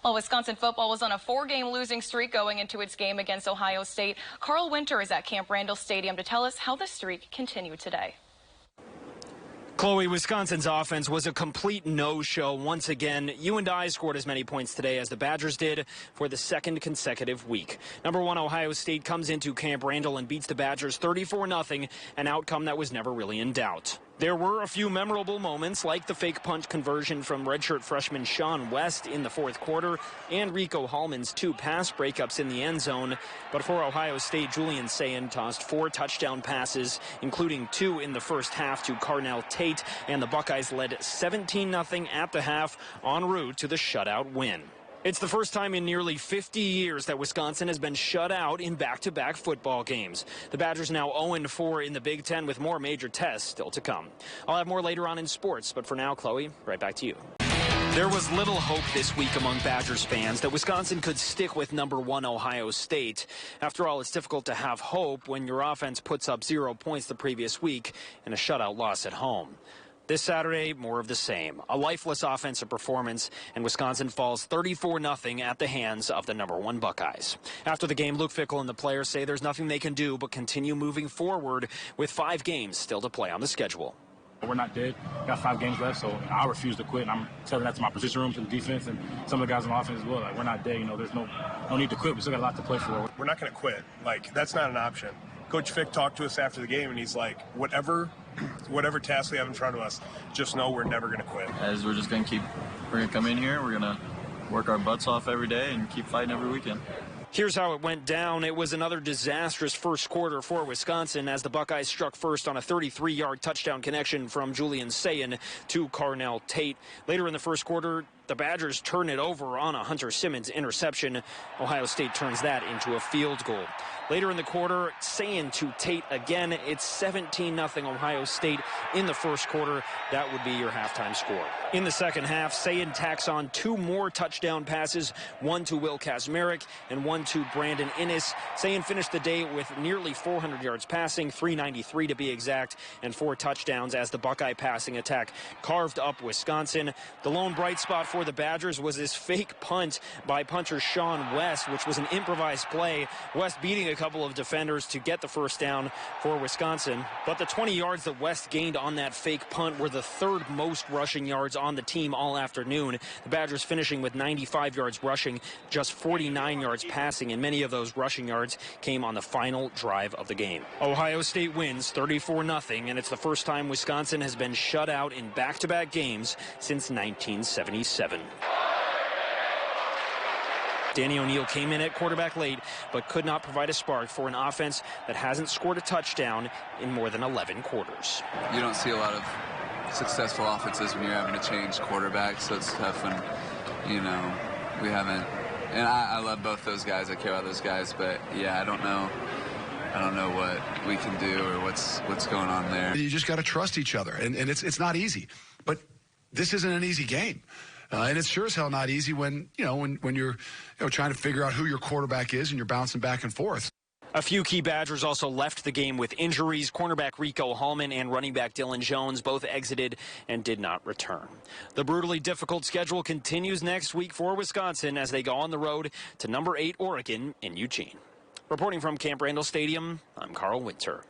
Well, Wisconsin football was on a 4-game losing streak going into its game against Ohio State. Carl Winter is at Camp Randall Stadium to tell us how the streak continued today. Chloe, Wisconsin's offense was a complete no-show. Once again, UNI scored as many points today as the Badgers did for the second consecutive week. Number 1 Ohio State comes into Camp Randall and beats the Badgers 34-0, an outcome that was never really in doubt. There were a few memorable moments, like the fake punt conversion from redshirt freshman Sean West in the fourth quarter and Rico Hallman's 2 pass breakups in the end zone. But for Ohio State, Julian Sayin tossed 4 touchdown passes, including 2 in the first half to Carnell Tate, and the Buckeyes led 17-0 at the half en route to the shutout win. It's the first time in nearly 50 years that Wisconsin has been shut out in back-to-back football games. The Badgers now 0-4 in the Big Ten with more major tests still to come. I'll have more later on in sports, but for now, Chloe, right back to you. There was little hope this week among Badgers fans that Wisconsin could stick with number 1 Ohio State. After all, it's difficult to have hope when your offense puts up 0 points the previous week in a shutout loss at home. This Saturday, more of the same. A lifeless offensive performance, and Wisconsin falls 34-0 at the hands of the number 1 Buckeyes. After the game, Luke Fickell and the players say there's nothing they can do but continue moving forward with 5 games still to play on the schedule. We're not dead. Got 5 games left, so I refuse to quit. And I'm telling that to my position room, to the defense, and some of the guys on the offense as well. Like, we're not dead. You know, there's no need to quit. We still got a lot to play for. We're not going to quit. Like, that's not an option. Coach Fick talked to us after the game, and he's like, whatever task we have in front of us, just know we're never going to quit. As we're just going to we're going to come in here, we're going to work our butts off every day and keep fighting every weekend. Here's how it went down. It was another disastrous first quarter for Wisconsin as the Buckeyes struck first on a 33-yard touchdown connection from Julian Sayin to Carnell Tate. Later in the first quarter, the Badgers turn it over on a Hunter Simmons interception. Ohio State turns that into a field goal. Later in the quarter, Sayin to Tate again. It's 17-0 Ohio State in the first quarter. That would be your halftime score. In the second half, Sayin tacks on 2 more touchdown passes, 1 to Will Kazmarek and 1 to Brandon Innis. Sayin finished the day with nearly 400 yards passing, 393 to be exact, and 4 touchdowns as the Buckeye passing attack carved up Wisconsin. The lone bright spot for the Badgers was this fake punt by punter Sean West, which was an improvised play. West beating a couple of defenders to get the first down for Wisconsin. But the 20 yards that West gained on that fake punt were the 3rd most rushing yards on the team all afternoon. The Badgers finishing with 95 yards rushing, just 49 yards passing, and many of those rushing yards came on the final drive of the game. Ohio State wins 34-0, and it's the first time Wisconsin has been shut out in back-to-back games since 1977. Danny O'Neal came in at quarterback late, but could not provide a spark for an offense that hasn't scored a touchdown in more than 11 quarters. You don't see a lot of successful offenses when you're having to change quarterbacks, so it's tough when, you know, we haven't. And I love both those guys. I care about those guys, but yeah, I don't know what we can do or what's going on there. You just got to trust each other, and it's not easy. But this isn't an easy game. And it's sure as hell not easy when you're trying to figure out who your quarterback is and you're bouncing back and forth. A few key Badgers also left the game with injuries. Cornerback Rico Hallman and running back Dylan Jones both exited and did not return. The brutally difficult schedule continues next week for Wisconsin as they go on the road to number 8 Oregon in Eugene. Reporting from Camp Randall Stadium, I'm Carl Winter.